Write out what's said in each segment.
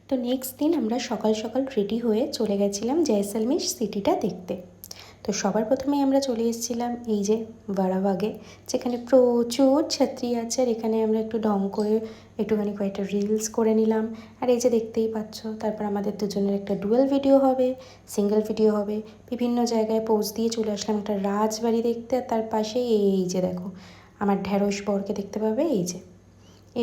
তো নেক্সট দিন আমরা সকাল সকাল রেডি হয়ে চলে গেছিলাম জয়সলমীর সিটিটা দেখতে। তো সবার প্রথমেই আমরা চলে এসেছিলাম এই যে বারাবাগে, যেখানে প্রচুর ছাত্রী আছে। আর এখানে আমরা একটু ঢং করে একটুখানি কয়েকটা রিলস করে নিলাম। আর এই যে দেখতেই পাচ্ছ, তারপর আমাদের দুজনের একটা ডুয়েল ভিডিও হবে, সিঙ্গেল ভিডিও হবে। বিভিন্ন জায়গায় পোজ দিয়ে চলে আসলাম একটা রাজবাড়ি দেখতে। আর তার পাশেই এই যে দেখো আমার ঢ্যাঁড়স বরকে দেখতে পাবে এই যে।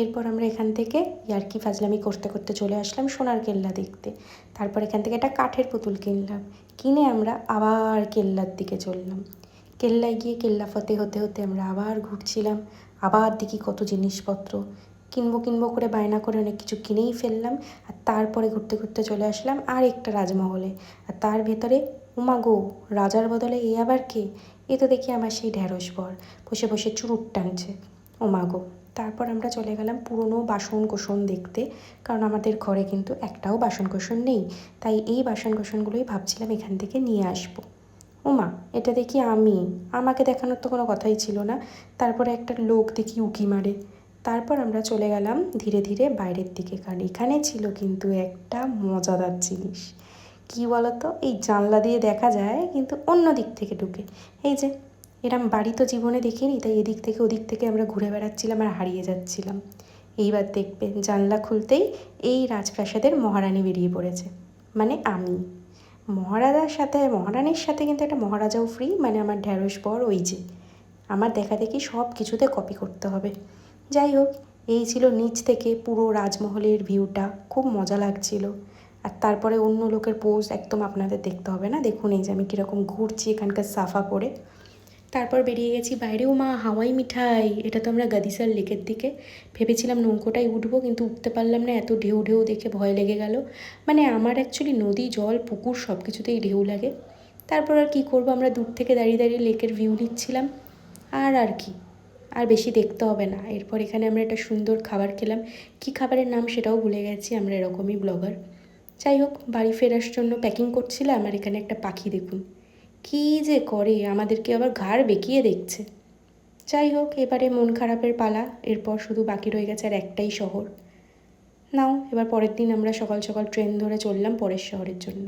এরপর আমরা এখান থেকে ইয়ার্কি ফাজলামি করতে করতে চলে আসলাম সোনার কেল্লা দেখতে। তারপর এখান থেকে একটা কাঠের পুতুল কিনলাম, কিনে আমরা আবার কেল্লার দিকে চললাম। কেল্লায় গিয়ে কেল্লা ফতে হতে হতে আমরা আবার ঘুরছিলাম। আবার দেখি কত জিনিসপত্র কিনবো করে বায়না করে অনেক কিছু কিনেই ফেললাম। আর তারপরে ঘুরতে ঘুরতে চলে আসলাম আর একটা রাজমহলে। আর তার ভেতরে উমাগো, রাজার বদলে এ আবার কে? এ তো দেখি আমার সেই ঢ্যাঁড়স বর বসে বসে চুরুট টানছে। উমাগো। তারপর আমরা চলে গেলাম পুরনো বাসন কোসন দেখতে, কারণ আমাদের ঘরে কিন্তু একটাও বাসন কোসন নেই। তাই এই বাসন কোসনগুলোই ভাবছিলাম এখান থেকে নিয়ে আসবো। ওমা, এটা দেখি আমাকে দেখানোর তো কোনো কথাই ছিল না। তারপরে একটা লোক দেখি উকি মারে। তারপর আমরা চলে গেলাম ধীরে ধীরে বাইরের দিকে, কারণ এখানে ছিল কিন্তু একটা মজাদার জিনিস। কী বলতো, এই জানলা দিয়ে দেখা যায় কিন্তু অন্য দিক থেকে ঢুকে। এই যে এরম বাড়ি তো জীবনে দেখিনি, তাই এদিক থেকে ওদিক থেকে আমরা ঘুরে বেড়াচ্ছিলাম আর হারিয়ে যাচ্ছিলাম। এইবার দেখবে জানলা খুলতেই এই রাজপ্রাসাদের মহারানী বেরিয়ে পড়েছে, মানে আমি। মহারানীর সাথে কিন্তু একটা মহারাজাও ফ্রি, মানে আমার ঢ্যাঁড়স বর ওই যে। আমার দেখা দেখি সব কিছুতে কপি করতে হবে। যাই হোক, এই ছিল নিচ থেকে পুরো রাজমহলের ভিউটা, খুব মজা লাগছিল। আর তারপরে অন্য লোকের পোজ একদম আপনাদের দেখতে হবে না, দেখুন এই যে আমি কীরকম ঘুরছি এখানকার সাফা পরে। তারপর বেরিয়ে গেছি বাইরেও। মা, হাওয়াই মিঠাই, এটা তো আমরা গাদিসার লেকের দিকে। ভেবেছিলাম নৌকোটায় উঠবো, কিন্তু উঠতে পারলাম না, এত ঢেউ ঢেউ দেখে ভয় লেগে গেল। মানে আমার অ্যাকচুয়ালি নদী, জল, পুকুর সব কিছুতেই ঢেউ লাগে। তারপর আর কী করবো, আমরা দূর থেকে দাঁড়িয়ে দাঁড়িয়ে লেকের ভিউ নিচ্ছিলাম। আর কি, আর বেশি দেখতে হবে না। এরপর এখানে আমরা একটা সুন্দর খাবার খেলাম, কী খাবারের নাম সেটাও ভুলে গেছি, আমরা এরকমই ব্লগার। যাই হোক, বাড়ি ফেরার জন্য প্যাকিং করছিলাম। আর এখানে একটা পাখি দেখুন কী যে করে, আমাদেরকে আবার ঘাড় বেঁকিয়ে দেখছে। যাই হোক, এবারে মন খারাপের পালা। এরপর শুধু বাকি রয়ে গেছে আর একটাই শহর। নাও, এবার পরের দিন আমরা সকাল সকাল ট্রেন ধরে চললাম পরের শহরের জন্য।